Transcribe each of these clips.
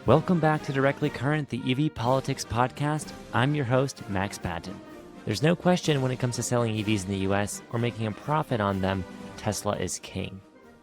Welcome back to Directly Current, the EV Politics podcast. I'm your host, Max Patton. There's no question when it comes to selling EVs in the US or making a profit on them, Tesla is king.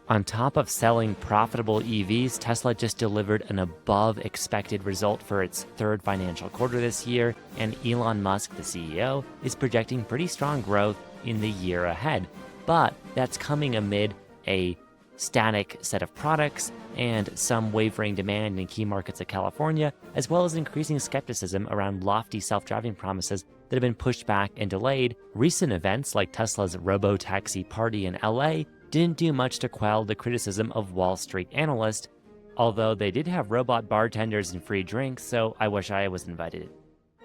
On top of selling profitable EVs, Tesla just delivered an above expected result for its third financial quarter this year, and Elon Musk, the CEO, is projecting pretty strong growth in the year ahead. But that's coming amid a static set of products and some wavering demand in key markets of California, as well as increasing skepticism around lofty self-driving promises that have been pushed back and delayed. Recent events like Tesla's Robotaxi party in LA didn't do much to quell the criticism of Wall Street analysts, although they did have robot bartenders and free drinks, so I wish I was invited.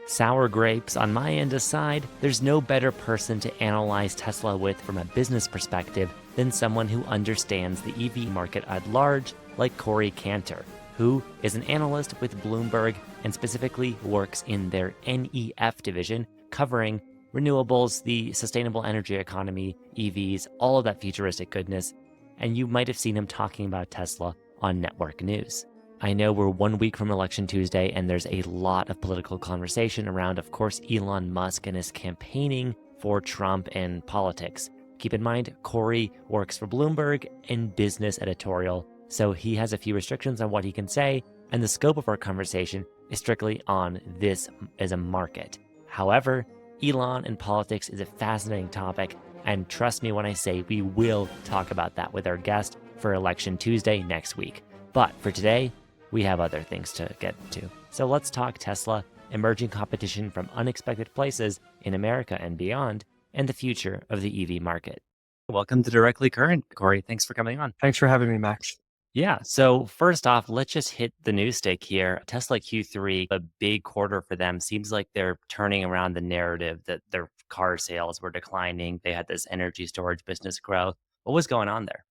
Sour grapes on my end aside, there's no better person to analyze Tesla with from a business perspective than someone who understands the EV market at large, like Corey Cantor, who is an analyst with Bloomberg and specifically works in their NEF division, covering renewables, the sustainable energy economy, EVs, all of that futuristic goodness. And you might have seen him talking about Tesla on network news. I know we're 1 week from Election Tuesday, and there's a lot of political conversation around, of course, Elon Musk and his campaigning for Trump and politics. Keep in mind, Corey works for Bloomberg in business editorial, so he has a few restrictions on what he can say, and the scope of our conversation is strictly on this as a market. However, Elon and politics is a fascinating topic, and trust me when I say we will talk about that with our guest for Election Tuesday next week. But for today, we have other things to get to. So let's talk Tesla, emerging competition from unexpected places in America and beyond, and the future of the EV market. Welcome to Directly Current, Corey. Thanks for coming on. Thanks for having me, Max. Yeah, so first off, let's just hit the news stake here. Tesla Q3, a big quarter for them. Seems like they're turning around the narrative that their car sales were declining. They had this energy storage business growth. What was going on there?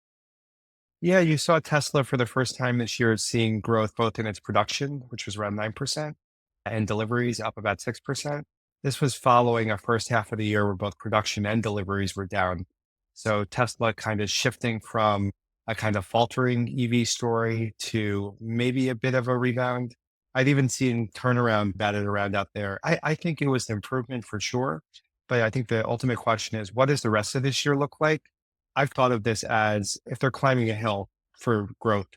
Yeah, you saw Tesla for the first time this year seeing growth both in its production, which was around 9%, and deliveries up about 6%. This was following a first half of the year where both production and deliveries were down. So Tesla kind of shifting from a kind of faltering EV story to maybe a bit of a rebound. I'd even seen turnaround batted around out there. I think it was an improvement for sure. But I think the ultimate question is, what does the rest of this year look like? I've thought of this as if they're climbing a hill for growth.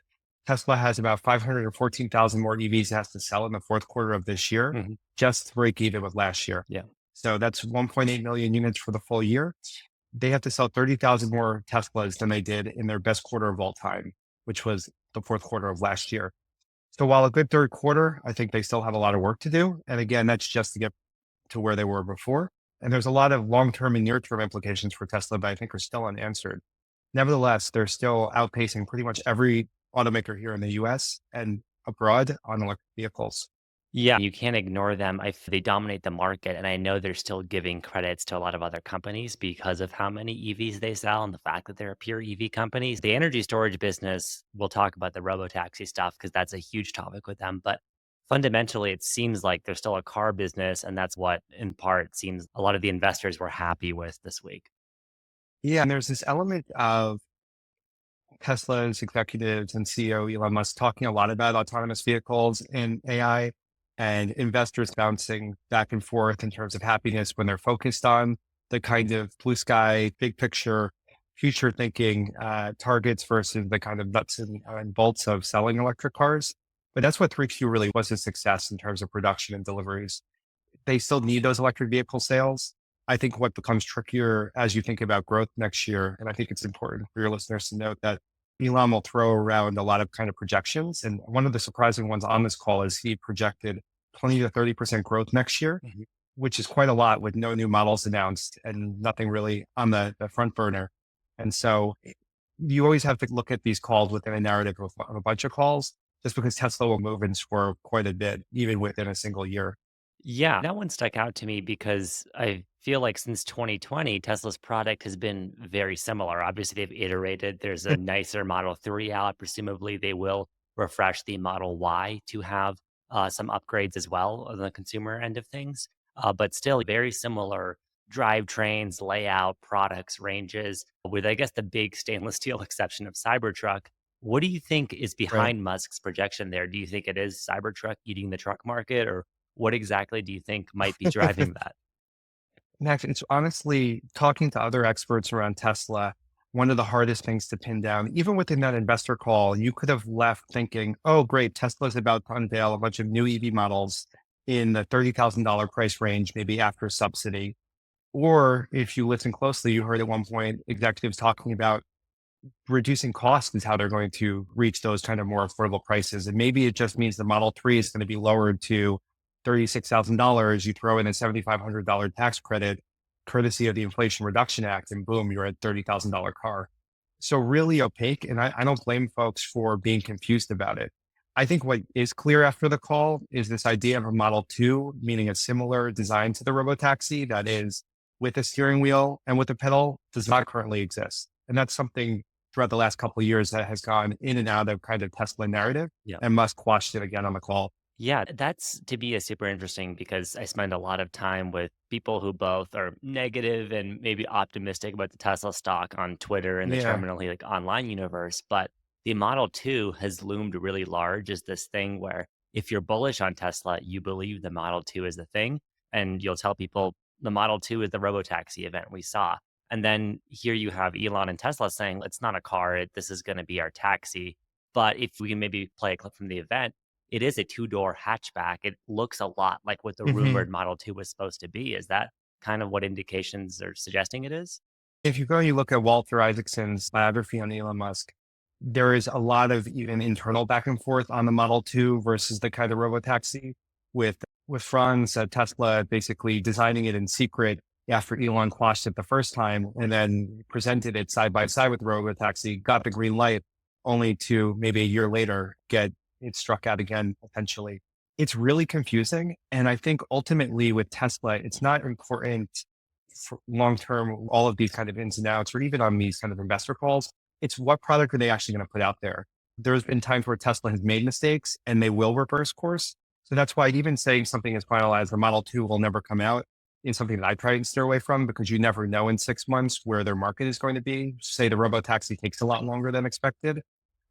Tesla has about 514,000 more EVs it has to sell in the fourth quarter of this year, just to break even with last year. Yeah. So that's 1.8 million units for the full year. They have to sell 30,000 more Teslas than they did in their best quarter of all time, which was the fourth quarter of last year. So while a good third quarter, I think they still have a lot of work to do. And again, that's just to get to where they were before. And there's a lot of long-term and near-term implications for Tesla that I think are still unanswered. Nevertheless, they're still outpacing pretty much every automaker here in the US and abroad on electric vehicles. Yeah, you can't ignore them. They dominate the market, and I know they're still giving credits to a lot of other companies because of how many EVs they sell and the fact that they're a pure EV company. The energy storage business, we'll talk about the Robotaxi stuff because that's a huge topic with them. But fundamentally, it seems like they're still a car business, and that's what, in part, seems a lot of the investors were happy with this week. Yeah, and there's this element of Tesla's executives and CEO Elon Musk talking a lot about autonomous vehicles and AI, and investors bouncing back and forth in terms of happiness when they're focused on the kind of blue sky, big picture, future thinking targets versus the kind of nuts and bolts of selling electric cars. But that's what 3Q really was a success in terms of production and deliveries. They still need those electric vehicle sales. I think what becomes trickier as you think about growth next year, and I think it's important for your listeners to note that Elon will throw around a lot of kind of projections. And one of the surprising ones on this call is he projected 20 to 30% growth next year, which is quite a lot with no new models announced and nothing really on the front burner. And so you always have to look at these calls within a narrative of a bunch of calls, just because Tesla will move and score quite a bit, even within a single year. Yeah, that one stuck out to me because I feel like since 2020, Tesla's product has been very similar. Obviously, they've iterated. There's a nicer Model 3 out. Presumably, they will refresh the Model Y to have some upgrades as well on the consumer end of things. But still, very similar drivetrains, layout, products, ranges, with, I guess, the big stainless steel exception of Cybertruck. What do you think is Right. behind Musk's projection there? Do you think it is Cybertruck eating the truck market, or what exactly do you think might be driving that? Max, it's honestly talking to other experts around Tesla, one of the hardest things to pin down. Even within that investor call, you could have left thinking, oh, great, Tesla's about to unveil a bunch of new EV models in the $30,000 price range, maybe after subsidy. Or if you listen closely, you heard at one point executives talking about reducing costs is how they're going to reach those kind of more affordable prices. And maybe it just means the Model 3 is going to be lowered to $36,000. You throw in a $7,500 tax credit, courtesy of the Inflation Reduction Act, and boom, you're at $30,000 car. So really opaque. And I don't blame folks for being confused about it. I think what is clear after the call is this idea of a Model 2, meaning a similar design to the Robotaxi that is with a steering wheel and with a pedal, does not currently exist. And that's something throughout the last couple of years that has gone in and out of kind of Tesla narrative, Yeah. and Musk quashed it again on the call. Yeah, that's to be a super interesting because I spend a lot of time with people who both are negative and maybe optimistic about the Tesla stock on Twitter and the Yeah. terminally like online universe. But the Model 2 has loomed really large as this thing where if you're bullish on Tesla, you believe the Model 2 is the thing. And you'll tell people the Model 2 is the Robotaxi event we saw. And then here you have Elon and Tesla saying it's not a car, this is going to be our taxi. But if we can maybe play a clip from the event, it is a two-door hatchback. It looks a lot like what the hmm rumored Model 2 was supposed to be. Is that kind of what indications are suggesting it is? If you go and you look at Walter Isaacson's biography on Elon Musk, there is a lot of even internal back and forth on the Model 2 versus the kind of robotaxi with Franz at Tesla basically designing it in secret after Elon quashed it the first time and then presented it side by side with the robotaxi, got the green light, only to maybe a year later get it struck out again potentially. It's really confusing. And I think ultimately with Tesla, it's not important for long term, all of these kind of ins and outs, or even on these kind of investor calls. It's what product are they actually going to put out there? There's been times where Tesla has made mistakes and they will reverse course. So that's why even saying something is finalized, the Model 2 will never come out is something that I try and steer away from because you never know in 6 months where their market is going to be. Say the robotaxi takes a lot longer than expected.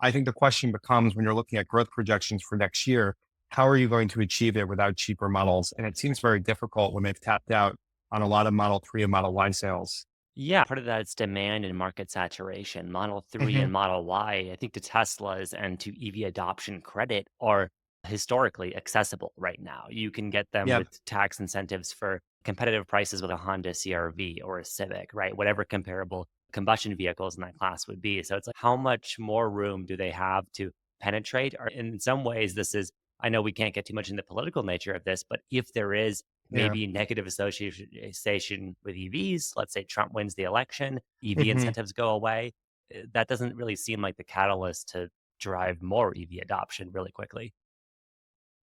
I think the question becomes when you're looking at growth projections for next year, how are you going to achieve it without cheaper models? And it seems very difficult when they've tapped out on a lot of Model 3 and Model Y sales. Yeah, part of that is demand and market saturation. Model 3 hmm and Model Y, I think to Teslas and to EV adoption credit are historically accessible right now. You can get them Yeah. with tax incentives for competitive prices with a Honda CRV or a Civic, right? Whatever comparable combustion vehicles in that class would be. So it's like, how much more room do they have to penetrate? Or in some ways, this is, I know we can't get too much in the political nature of this, but if there is Yeah. maybe negative association with EVs. Let's say Trump wins the election, EV hmm incentives go away. That doesn't really seem like the catalyst to drive more EV adoption really quickly.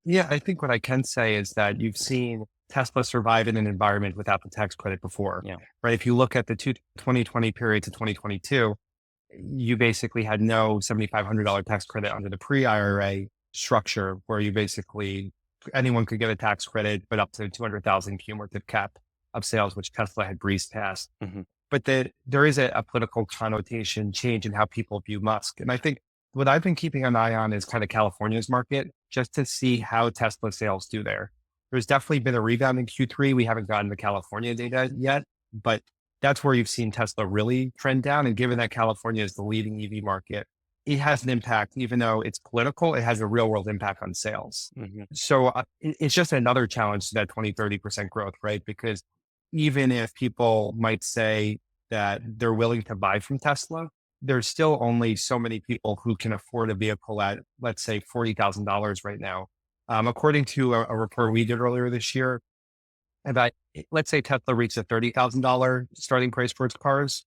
Yeah. I think what I can say is that you've seen Tesla survive in an environment without the tax credit before, Yeah. right? If you look at the 2020 period to 2022, you basically had no $7,500 tax credit under the pre-IRA structure where you basically anyone could get a tax credit, but up to 200,000 cumulative cap of sales, which Tesla had breezed past. Hmm. But there is a political connotation change in how people view Musk. And I think what I've been keeping an eye on is kind of California's market just to see how Tesla sales do there. There's definitely been a rebound in Q3. We haven't gotten the California data yet, but that's where you've seen Tesla really trend down. And given that California is the leading EV market, it has an impact, even though it's political, it has a real world impact on sales. Hmm. So it's just another challenge to that 20, 30% growth, right? Because even if people might say that they're willing to buy from Tesla, there's still only so many people who can afford a vehicle at, let's say, $40,000 right now. According to a report we did earlier this year, about, let's say Tesla reached a $30,000 starting price for its cars,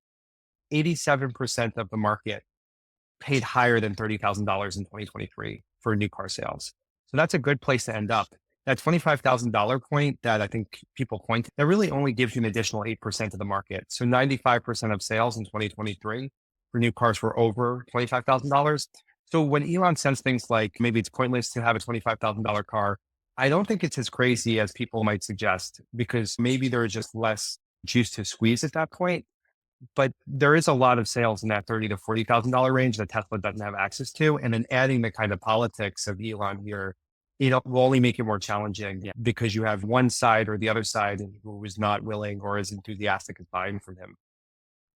87% of the market paid higher than $30,000 in 2023 for new car sales. So that's a good place to end up. That $25,000 point that I think people point, that really only gives you an additional 8% of the market. So 95% of sales in 2023 for new cars were over $25,000. So when Elon says things like maybe it's pointless to have a $25,000 car, I don't think it's as crazy as people might suggest because maybe there is just less juice to squeeze at that point. but there is a lot of sales in that $30,000 to $40,000 range that Tesla doesn't have access to. And then adding the kind of politics of Elon here, will only make it more challenging Yeah. because you have one side or the other side who is not willing or is enthusiastic in buying from him.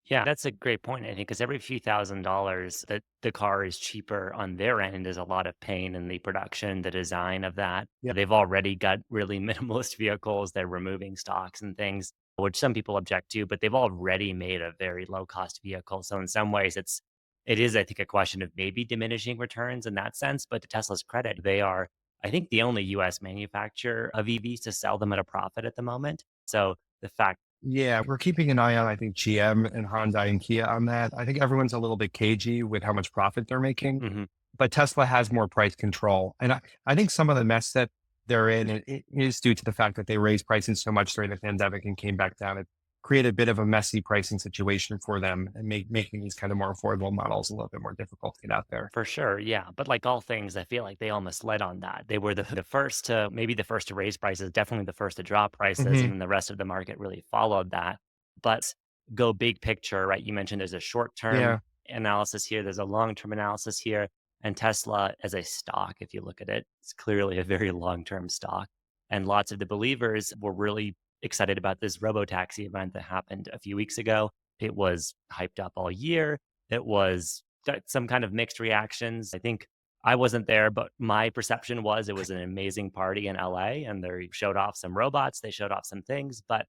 Yeah, that's a great point, I think, because every few $1,000s that the car is cheaper on their end is a lot of pain in the production, the design of that. Yeah. They've already got really minimalist vehicles. They're removing stocks and things, which some people object to, but they've already made a very low cost vehicle. So in some ways, it is, I think, a question of maybe diminishing returns in that sense. But to Tesla's credit, they are, I think, the only US manufacturer of EVs to sell them at a profit at the moment. So the fact. Yeah, we're keeping an eye on, I think, GM and Hyundai and Kia on that. I think everyone's a little bit cagey with how much profit they're making, Mhm. but Tesla has more price control. And I think some of the mess that they're in it is due to the fact that they raised prices so much during the pandemic and came back down. It created a bit of a messy pricing situation for them and making these kind of more affordable models a little bit more difficult to get out there. For sure, yeah, but like all things, I feel like they almost led on that. They were the first to maybe the first to raise prices, definitely the first to drop prices, and Hmm. then the rest of the market really followed that. But go big picture, right? You mentioned there's a short-term Yeah. analysis here, there's a long-term analysis here, and Tesla as a stock, if you look at it, it's clearly a very long-term stock. And lots of the believers were really excited about this Robotaxi event that happened a few weeks ago. It was hyped up all year. It was got some kind of mixed reactions. I think I wasn't there, but my perception was it was an amazing party in LA and they showed off some robots, they showed off some things, but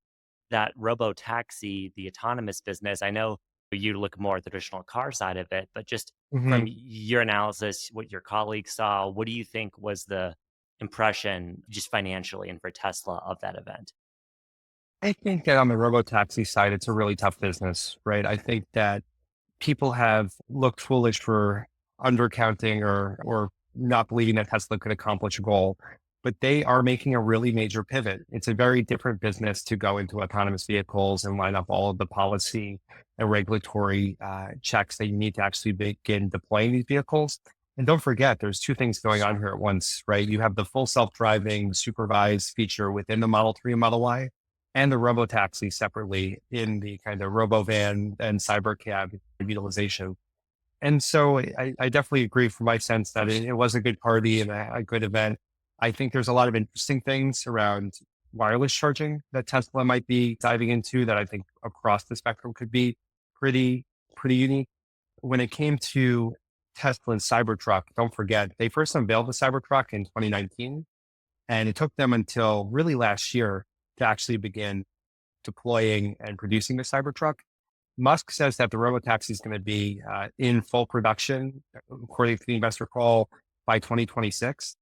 that Robotaxi, the autonomous business, I know you look more at the traditional car side of it, but just Hmm. from your analysis, what your colleagues saw, what do you think was the impression just financially and for Tesla of that event? I think that on the robotaxi side, it's a really tough business, right? I think that people have looked foolish for undercounting or not believing that Tesla could accomplish a goal, but they are making a really major pivot. It's a very different business to go into autonomous vehicles and line up all of the policy and regulatory checks that you need to actually begin deploying these vehicles. And don't forget, there's two things going on here at once, right? You have the full self-driving supervised feature within the Model 3 and Model Y, and the robotaxi separately in the kind of robovan and cybercab utilization. And so I definitely agree from my sense that it was a good party and a good event. I think there's a lot of interesting things around wireless charging that Tesla might be diving into that I think across the spectrum could be pretty, pretty unique. When it came to Tesla and Cybertruck, don't forget, they first unveiled the Cybertruck in 2019, and it took them until really last year to actually begin deploying and producing the Cybertruck. Musk says that the robotaxi is going to be in full production, according to the investor call, by 2026.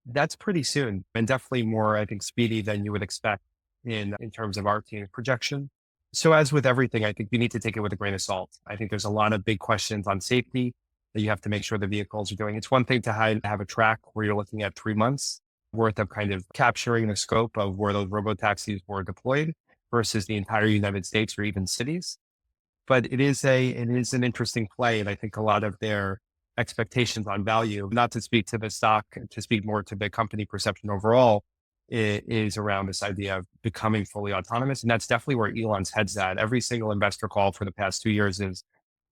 That's pretty soon and definitely more, I think, speedy than you would expect in terms of our team's projection. So as with everything, I think you need to take it with a grain of salt. I think there's a lot of big questions on safety that you have to make sure the vehicles are doing. It's one thing to have a track where you're looking at 3 months worth of kind of capturing the scope of where those robotaxis were deployed versus the entire United States or even cities. But it is an interesting play, and I think a lot of their expectations on value, not to speak to the stock, to speak more to the company perception overall, is around this idea of becoming fully autonomous, and that's definitely where Elon's head's at. Every single investor call for the past 2 years is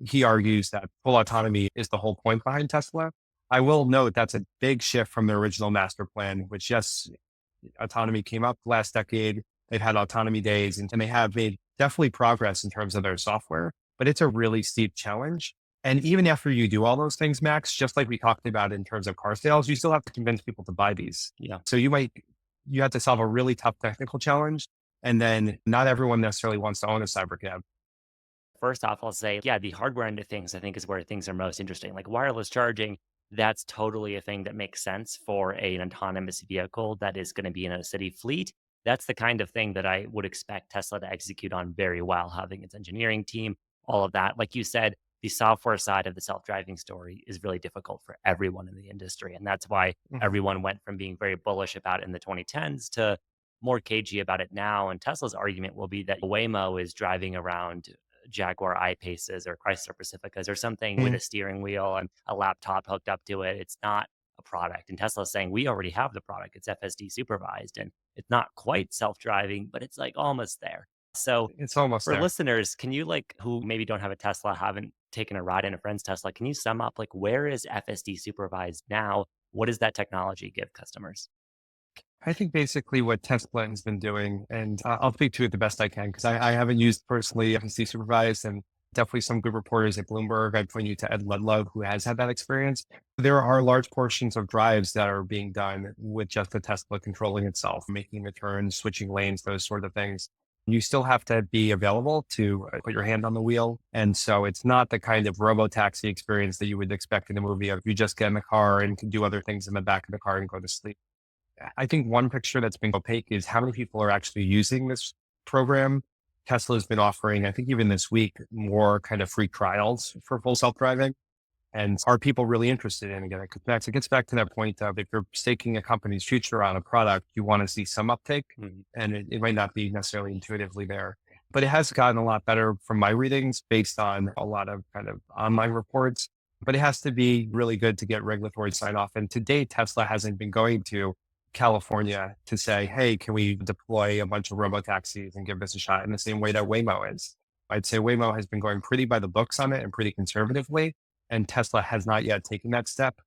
he argues that full autonomy is the whole point behind Tesla. I will note that's a big shift from their original master plan, which yes, autonomy came up last decade. They've had autonomy days and they have made definitely progress in terms of their software, but it's a really steep challenge. And even after you do all those things, Max, just like we talked about in terms of car sales, you still have to convince people to buy these. Yeah. So you have to solve a really tough technical challenge. And then not everyone necessarily wants to own a cybercab. First off, I'll say, yeah, the hardware end of things, I think, is where things are most interesting. Like wireless charging, that's totally a thing that makes sense for an autonomous vehicle that is going to be in a city fleet. That's the kind of thing that I would expect Tesla to execute on very well, having its engineering team, all of that. Like you said, the software side of the self driving story is really difficult for everyone in the industry. And that's why Mhm. everyone went from being very bullish about it in the 2010s to more cagey about it now. And Tesla's argument will be that Waymo is driving around Jaguar I-Paces or Chrysler Pacificas or something with Mhm. a steering wheel and a laptop hooked up to it. It's not a product. And Tesla's saying we already have the product. It's FSD supervised and it's not quite self-driving, but it's like almost there. So It's almost for there. listeners, can you who maybe don't have a Tesla, haven't taken a ride in a friend's Tesla, can you sum up where is FSD supervised now? What does that technology give customers? I think basically what Tesla has been doing, and I'll speak to it the best I can because I haven't used personally FSD supervised, and definitely some good reporters at Bloomberg. I'd point you to Ed Ludlow, who has had that experience. There are large portions of drives that are being done with just the Tesla controlling itself, making the turns, switching lanes, those sort of things. You still have to be available to put your hand on the wheel. And so it's not the kind of robotaxi experience that you would expect in a movie of you just get in the car and can do other things in the back of the car and go to sleep. I think one picture that's been opaque is how many people are actually using this program. Tesla's been offering, I think even this week, more kind of free trials for full self-driving. And are people really interested in it? Again, it gets back to that point of if you're staking a company's future on a product, you want to see some uptake, and it might not be necessarily intuitively there. But it has gotten a lot better from my readings based on a lot of kind of online reports. But it has to be really good to get regulatory sign off. And to date, Tesla hasn't been going to California to say, hey, can we deploy a bunch of robo taxis and give this a shot in the same way that Waymo is? I'd say Waymo has been going pretty by the books on it and pretty conservatively, and Tesla has not yet taken that step.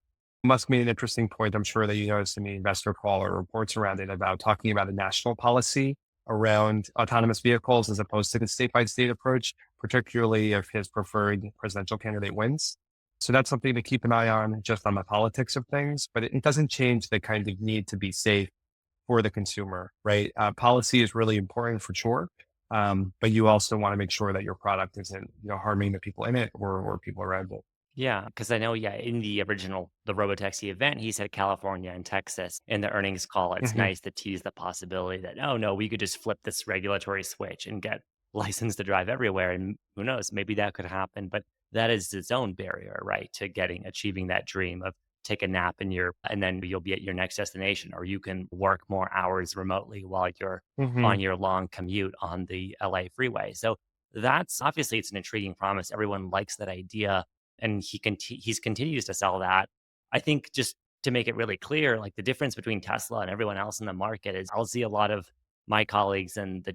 Musk made an interesting point. I'm sure that you noticed in the investor call or reports around it about talking about a national policy around autonomous vehicles as opposed to the state by state approach, particularly if his preferred presidential candidate wins. So that's something to keep an eye on just on the politics of things, but it doesn't change the kind of need to be safe for the consumer, right? Policy is really important for sure. But you also want to make sure that your product isn't, harming the people in it or people around it. Yeah, because I know, in the Robotaxi event, he said California and Texas. In the earnings call, it's Mhm. nice to tease the possibility that, oh, no, we could just flip this regulatory switch and get licensed to drive everywhere. And who knows, maybe that could happen. But that is its own barrier, right? To achieving that dream of take a nap and then you'll be at your next destination, or you can work more hours remotely while you're on Mhm. your long commute on the LA freeway. So that's obviously it's an intriguing promise. Everyone likes that idea and he's continues to sell that. I think just to make it really clear, the difference between Tesla and everyone else in the market is I'll see a lot of my colleagues in the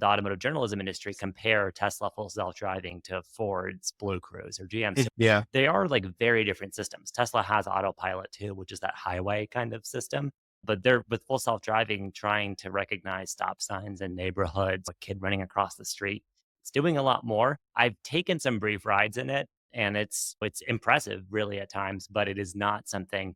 automotive journalism industry compare Tesla full self-driving to Ford's Blue Cruise or GM's. Yeah. They are very different systems. Tesla has autopilot too, which is that highway kind of system. But they're with full self-driving trying to recognize stop signs in neighborhoods, a kid running across the street. It's doing a lot more. I've taken some brief rides in it and it's impressive really at times, but it is not something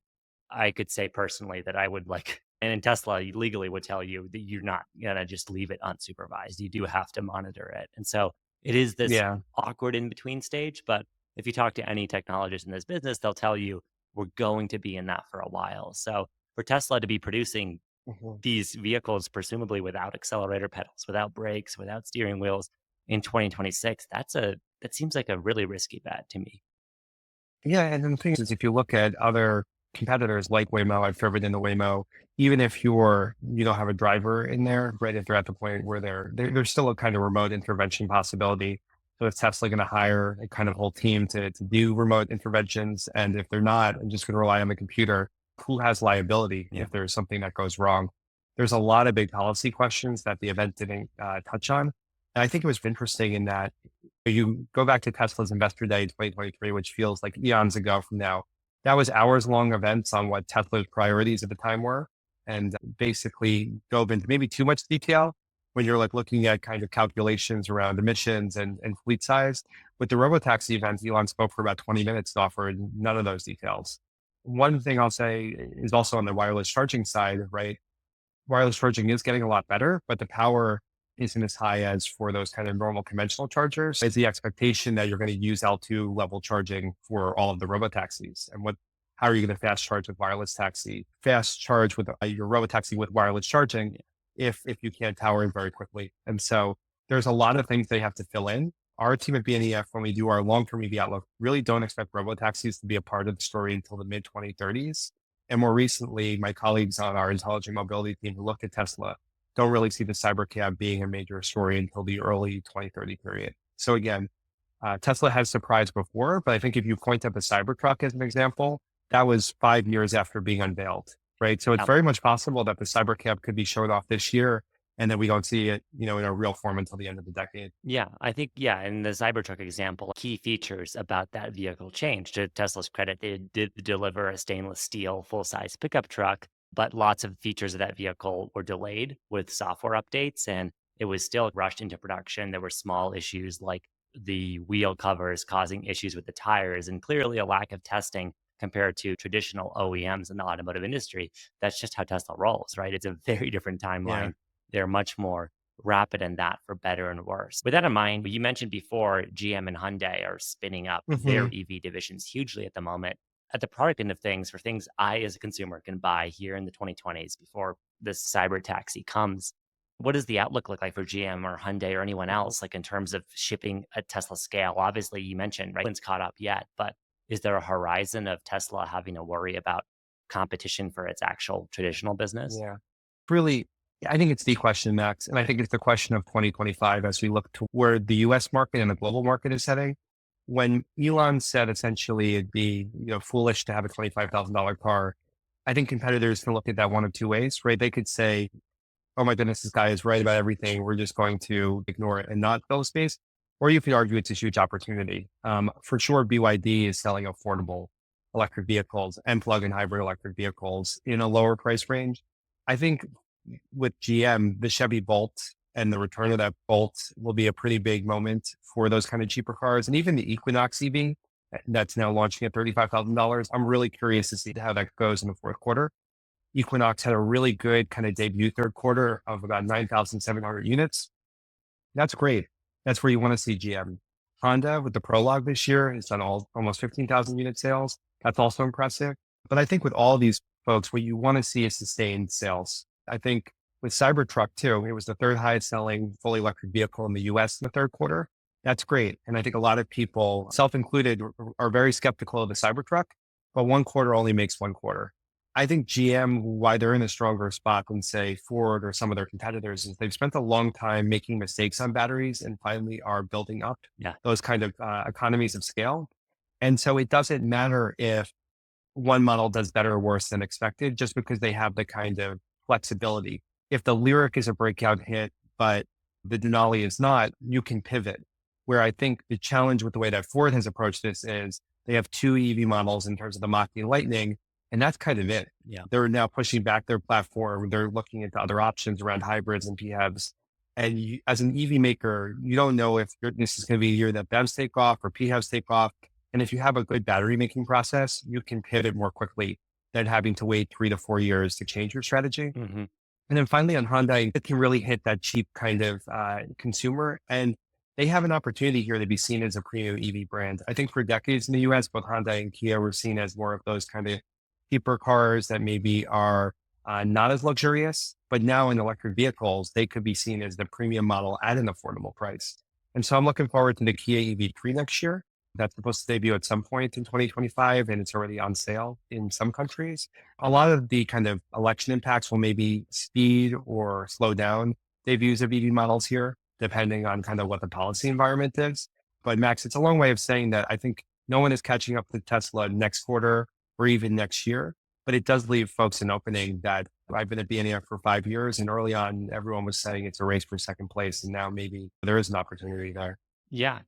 I could say personally that I would like. And in Tesla, you legally would tell you that you're not gonna just leave it unsupervised. You do have to monitor it. And so it is this Yeah. awkward in between stage. But if you talk to any technologist in this business, they'll tell you we're going to be in that for a while. So for Tesla to be producing Mhm. these vehicles, presumably without accelerator pedals, without brakes, without steering wheels in 2026, that seems like a really risky bet to me. Yeah. And then the thing is, if you look at other competitors like Waymo, I've driven into Waymo, even if you don't have a driver in there, right? If they're at the point where there's still a kind of remote intervention possibility. So is Tesla going to hire a kind of whole team to do remote interventions? And if they're not, I'm just going to rely on the computer. Who has liability Yeah. if there's something that goes wrong? There's a lot of big policy questions that the event didn't touch on. And I think it was interesting in that you go back to Tesla's Investor Day 2023, which feels like eons ago from now. That was hours long events on what Tesla's priorities at the time were, and basically dove into maybe too much detail when you're looking at kind of calculations around emissions and fleet size. With the Robotaxi event, Elon spoke for about 20 minutes and offered none of those details. One thing I'll say is also on the wireless charging side, right? Wireless charging is getting a lot better, but the power isn't as high as for those kind of normal conventional chargers. It's the expectation that you're going to use L2 level charging for all of the robotaxis. And how are you going to fast charge with wireless taxi? Fast charge with your robotaxi with wireless charging if you can't power it very quickly. And so there's a lot of things they have to fill in. Our team at BNEF, when we do our long-term EV outlook, really don't expect robotaxis to be a part of the story until the mid 2030s. And more recently, my colleagues on our intelligent mobility team who look at Tesla don't really see the cybercab being a major story until the early 2030 period. So again, Tesla has surprised before, but I think if you point at the Cybertruck as an example, that was 5 years after being unveiled, right? So it's Yep. very much possible that the Cybercab could be showed off this year. and then we don't see it, in a real form until the end of the decade. Yeah, I think, yeah, in the Cybertruck example, key features about that vehicle changed. To Tesla's credit, they did deliver a stainless steel full size pickup truck, but lots of features of that vehicle were delayed with software updates and it was still rushed into production. There were small issues like the wheel covers causing issues with the tires and clearly a lack of testing compared to traditional OEMs in the automotive industry. That's just how Tesla rolls, right? It's a very different Yeah. timeline. They're much more rapid in that for better and worse. With that in mind, you mentioned before GM and Hyundai are spinning up their Hmm. EV divisions hugely at the moment. At the product end of things, for things I as a consumer can buy here in the 2020s before this cyber taxi comes, what does the outlook look like for GM or Hyundai or anyone else, like in terms of shipping at Tesla scale? Obviously, you mentioned, right, it's caught up yet, but is there a horizon of Tesla having to worry about competition for its actual traditional business? Yeah. Really, I think it's the question, Max. And I think it's the question of 2025 as we look to where the US market and the global market is heading. When Elon said essentially it'd be, foolish to have a $25,000 car, I think competitors can look at that one of two ways, right? They could say, oh my goodness, this guy is right about everything. We're just going to ignore it and not fill space. Or you could argue it's a huge opportunity. For sure, BYD is selling affordable electric vehicles and plug-in hybrid electric vehicles in a lower price range. I think with GM, the Chevy Bolt and the return of that Bolt will be a pretty big moment for those kind of cheaper cars. And even the Equinox EV that's now launching at $35,000. I'm really curious to see how that goes in the fourth quarter. Equinox had a really good kind of debut third quarter of about 9,700 units. That's great. That's where you want to see GM. Honda with the Prologue this year has done almost 15,000 unit sales. That's also impressive. But I think with all these folks, what you want to see is sustained sales. I think with Cybertruck too, it was the third highest selling fully electric vehicle in the US in the third quarter. That's great. And I think a lot of people, self included, are very skeptical of the Cybertruck, but one quarter only makes one quarter. I think GM, why they're in a stronger spot than say Ford or some of their competitors, is they've spent a long time making mistakes on batteries and finally are building up Yeah. those kind of economies of scale. And so it doesn't matter if one model does better or worse than expected, just because they have the kind of flexibility. If the Lyric is a breakout hit, but the Denali is not, you can pivot. Where I think the challenge with the way that Ford has approached this is they have two EV models in terms of the Mach-E and Lightning, and that's kind of it. Yeah. They're now pushing back their platform. They're looking into other options around hybrids and PHEVs. And you, as an EV maker, you don't know if this is going to be a year that BEVs take off or PHEVs take off. And if you have a good battery making process, you can pivot more quickly than having to wait 3 to 4 years to change your strategy. Hmm. And then finally on Hyundai, it can really hit that cheap kind of consumer. And they have an opportunity here to be seen as a premium EV brand. I think for decades in the US, both Hyundai and Kia were seen as more of those kind of cheaper cars that maybe are not as luxurious. But now in electric vehicles, they could be seen as the premium model at an affordable price. And so I'm looking forward to the Kia EV3 next year. That's supposed to debut at some point in 2025, and it's already on sale in some countries. A lot of the kind of election impacts will maybe speed or slow down debuts of EV models here, depending on kind of what the policy environment is. But Max, it's a long way of saying that I think no one is catching up to Tesla next quarter or even next year. But it does leave folks an opening that I've been at BNEF for 5 years, and early on, everyone was saying it's a race for second place. And now maybe there is an opportunity there. Yeah,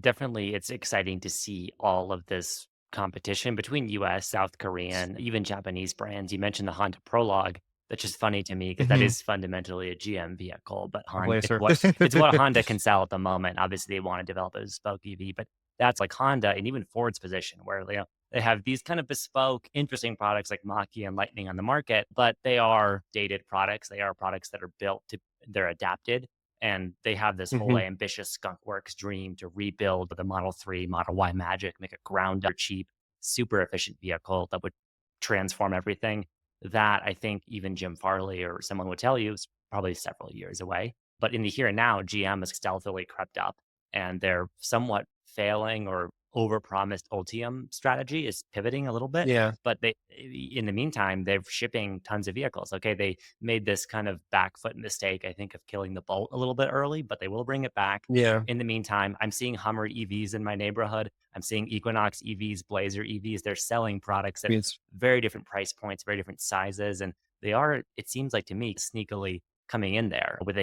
definitely. It's exciting to see all of this competition between US, South Korean, even Japanese brands. You mentioned the Honda Prologue. That's just funny to me because that Hmm. is fundamentally a GM vehicle, but A Honda, blazer. it's what Honda can sell at the moment. Obviously, they want to develop a bespoke EV, but that's like Honda and even Ford's position where they have these kind of bespoke, interesting products like Mach-E and Lightning on the market, but they are dated products. They are products that are built to, they're adapted and they have this whole Hmm. ambitious skunkworks dream to rebuild the Model 3, Model Y Magic, make a ground up cheap, super efficient vehicle that would transform everything. That I think even Jim Farley or someone would tell you is probably several years away. But in the here and now, GM has stealthily crept up and they're somewhat failing or overpromised Ultium strategy is pivoting a little bit. Yeah. But they, in the meantime, they're shipping tons of vehicles. Okay, they made this kind of back foot mistake, I think, of killing the Bolt a little bit early, but they will bring it back. Yeah. In the meantime, I'm seeing Hummer EVs in my neighborhood. I'm seeing Equinox EVs, Blazer EVs. They're selling products at It's very different price points, very different sizes. And they are, it seems like to me, sneakily coming in there with,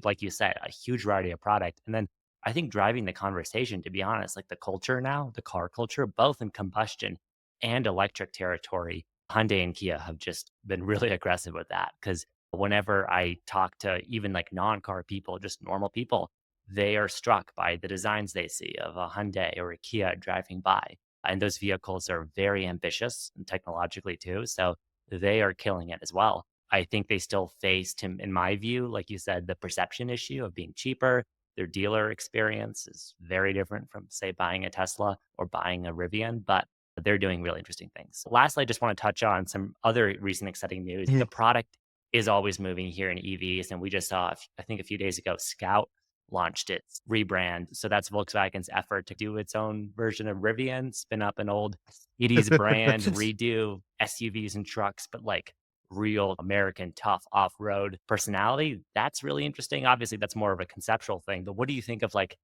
like you said, a huge variety of product. And then I think driving the conversation, to be honest, like the culture now, the car culture, both in combustion and electric territory, Hyundai and Kia have just been really aggressive with that. Because whenever I talk to even like non-car people, just normal people, they are struck by the designs they see of a Hyundai or a Kia driving by. And those vehicles are very ambitious and technologically too. So they are killing it as well. I think they still faced him, in my view, like you said, the perception issue of being cheaper. Their dealer experience is very different from, say, buying a Tesla or buying a Rivian, but they're doing really interesting things. Lastly, I just want to touch on some other recent exciting news. The Mhm. product is always moving here in EVs, and we just saw, I think a few days ago, Scout launched its rebrand. So that's Volkswagen's effort to do its own version of Rivian, spin up an old 80s brand, redo SUVs and trucks, but like real American tough off-road personality. That's really interesting. Obviously, that's more of a conceptual thing, but what do you think of like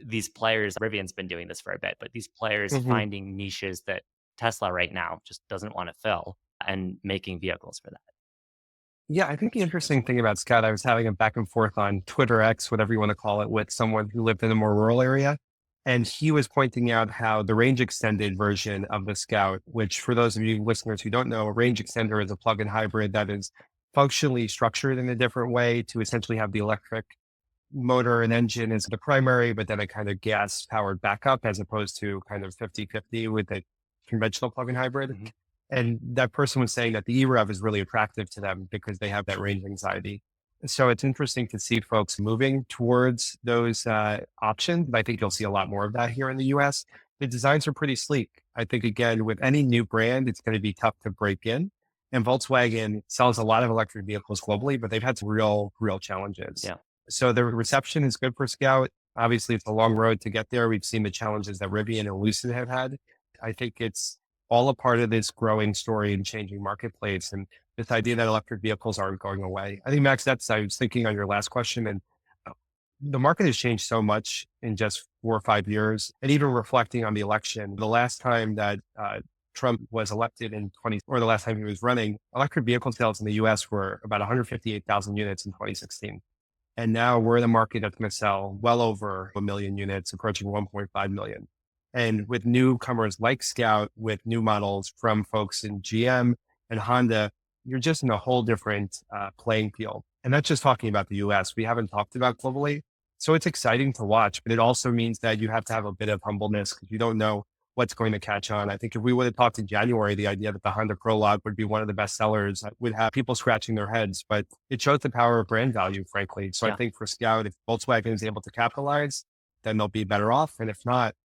these players? Rivian's been doing this for a bit, but these players Mhm. finding niches that Tesla right now just doesn't want to fill and making vehicles for that. Yeah, I think the interesting thing about Scout, I was having a back and forth on Twitter X, whatever you want to call it, with someone who lived in a more rural area. And he was pointing out how the range extended version of the Scout, which for those of you listeners who don't know, a range extender is a plug-in hybrid that is functionally structured in a different way to essentially have the electric motor and engine as the primary, but then a kind of gas powered backup as opposed to kind of 50-50 with a conventional plug-in hybrid. Mhm. And that person was saying that the EREV is really attractive to them because they have that range anxiety. So it's interesting to see folks moving towards those options. I think you'll see a lot more of that here in the US. The designs are pretty sleek. I think, again, with any new brand, it's going to be tough to break in. And Volkswagen sells a lot of electric vehicles globally, but they've had some real challenges. Yeah. So the reception is good for Scout. Obviously, it's a long road to get there. We've seen the challenges that Rivian and Lucid have had. I think it's all a part of this growing story and changing marketplace. And this idea that electric vehicles aren't going away. I think, Max, I was thinking on your last question, and uh, the market has changed so much in just 4 or 5 years. And even reflecting on the election, the last time that Trump was elected in or the last time he was running, electric vehicle sales in the US were about 158,000 units in 2016. And now we're in a market that's going to sell well over 1 million units, approaching 1.5 million. And with newcomers like Scout, with new models from folks in GM and Honda, you're just in a whole different playing field. And that's just talking about the US. We haven't talked about globally. So it's exciting to watch, but it also means that you have to have a bit of humbleness because you don't know what's going to catch on. I think if we would have talked in January, the idea that the Honda Prologue would be one of the best sellers would have people scratching their heads, but it shows the power of brand value, frankly. So I Yeah. think for Scout, if Volkswagen is able to capitalize, then they'll be better off. And if not,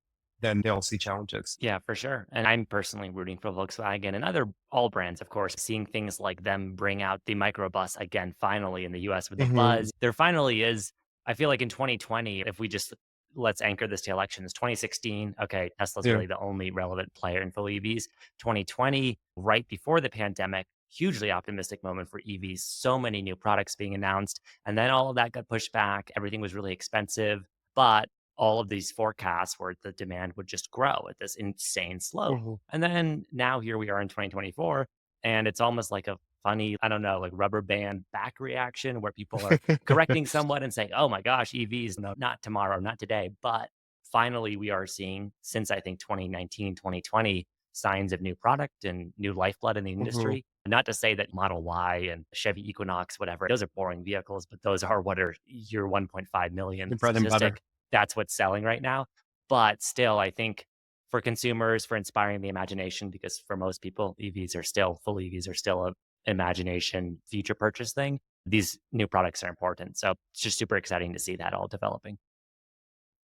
then they'll see challenges. Yeah, for sure. And I'm personally rooting for Volkswagen and other all brands, of course, seeing things like them bring out the microbus again, finally in the US with the Hmm. buzz. There finally is, I feel like in 2020, if we just let's anchor this to elections, 2016, okay, Tesla's Yeah. really the only relevant player in full EVs. 2020, right before the pandemic, hugely optimistic moment for EVs, so many new products being announced. And then all of that got pushed back. Everything was really expensive. But all of these forecasts where the demand would just grow at this insane slope. Hmm. And then now here we are in 2024, and it's almost like a funny, I don't know, like rubber band back reaction where people are correcting somewhat and saying, oh my gosh, EVs, no, not tomorrow, not today. But finally, we are seeing, since I think 2019, 2020, signs of new product and new lifeblood in the Hmm. industry. Not to say that Model Y and Chevy Equinox, whatever, those are boring vehicles, but those are what are your 1.5 million The bread and butter. statistic. That's what's selling right now. But still, I think for consumers, for inspiring the imagination, because for most people, full EVs are still a imagination future purchase thing. These new products are important. So it's just super exciting to see that all developing.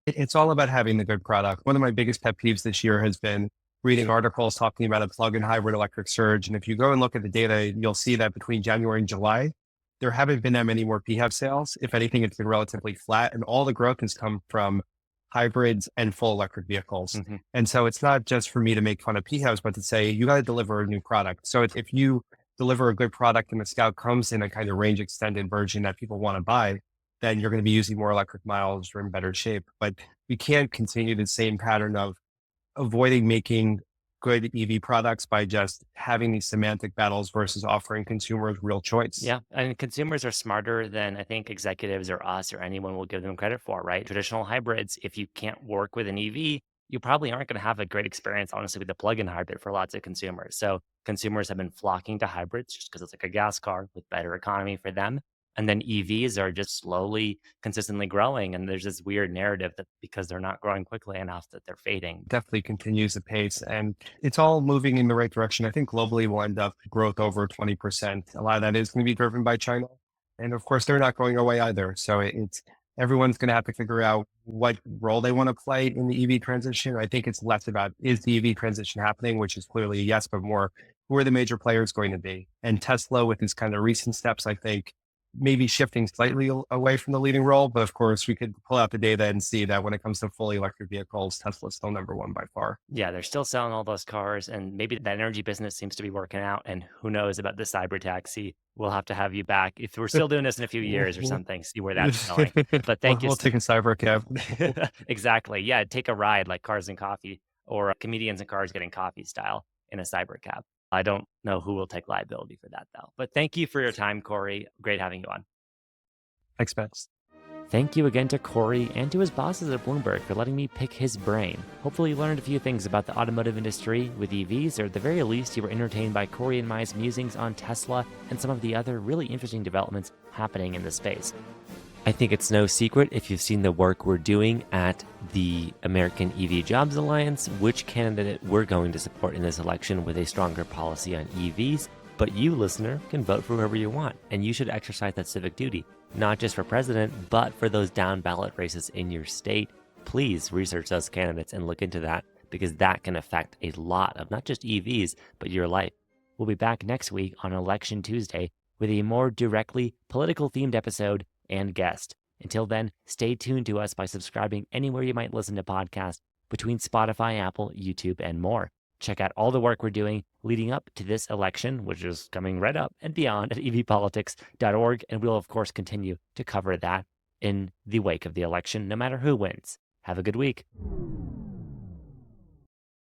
It's all about having the good product. One of my biggest pet peeves this year has been reading articles talking about a plug-in hybrid electric surge. And if you go and look at the data, you'll see that between January and July, there haven't been that many more PHEV sales. If anything, it's been relatively flat, and all the growth has come from hybrids and full electric vehicles. Hmm. And so it's not just for me to make fun of PHEVs, but to say you got to deliver a new product. So if you deliver a good product and the Scout comes in a kind of range extended version that people want to buy, then you're going to be using more electric miles. You're in better shape. But we can't continue the same pattern of avoiding making good EV products by just having these semantic battles versus offering consumers real choice. Yeah, and consumers are smarter than I think executives or us or anyone will give them credit for, right? Traditional hybrids, if you can't work with an EV, you probably aren't going to have a great experience, honestly, with the plug-in hybrid for lots of consumers. So consumers have been flocking to hybrids just because it's like a gas car with better economy for them. And then EVs are just slowly, consistently growing. And there's this weird narrative that because they're not growing quickly enough that they're fading. Definitely continues the pace, and it's all moving in the right direction. I think globally we'll end up growth over 20%. A lot of that is going to be driven by China. And of course, they're not going away either. So it's everyone's going to have to figure out what role they want to play in the EV transition. I think it's less about is the EV transition happening, which is clearly a yes, but more who are the major players going to be? And Tesla, with these kind of recent steps, I think maybe shifting slightly away from the leading role. But of course, we could pull out the data and see that when it comes to fully electric vehicles, Tesla's still number one by far. Yeah, they're still selling all those cars, and maybe that energy business seems to be working out. And who knows about the cyber taxi? We'll have to have you back if we're still doing this in a few years or something, see where that's going. But thank you. We'll take a cyber cab. Exactly. Yeah, take a ride like Cars and Coffee or Comedians and Cars Getting Coffee style in a cyber cab. I don't know who will take liability for that, though. But thank you for your time, Corey. Great having you on. Thanks, Max. Thank you again to Corey and to his bosses at Bloomberg for letting me pick his brain. Hopefully you learned a few things about the automotive industry with EVs, or at the very least you were entertained by Corey and my musings on Tesla and some of the other really interesting developments happening in the space. I think it's no secret if you've seen the work we're doing at the American EV Jobs Alliance, which candidate we're going to support in this election with a stronger policy on EVs. But you, listener, can vote for whoever you want, and you should exercise that civic duty, not just for president, but for those down ballot races in your state. Please research those candidates and look into that, because that can affect a lot of not just EVs, but your life. We'll be back next week on Election Tuesday with a more directly political-themed episode and guest. Until then, stay tuned to us by subscribing anywhere you might listen to podcasts between Spotify, Apple, YouTube, and more. Check out all the work we're doing leading up to this election, which is coming right up and beyond at evpolitics.org. And we'll, of course, continue to cover that in the wake of the election, no matter who wins. Have a good week.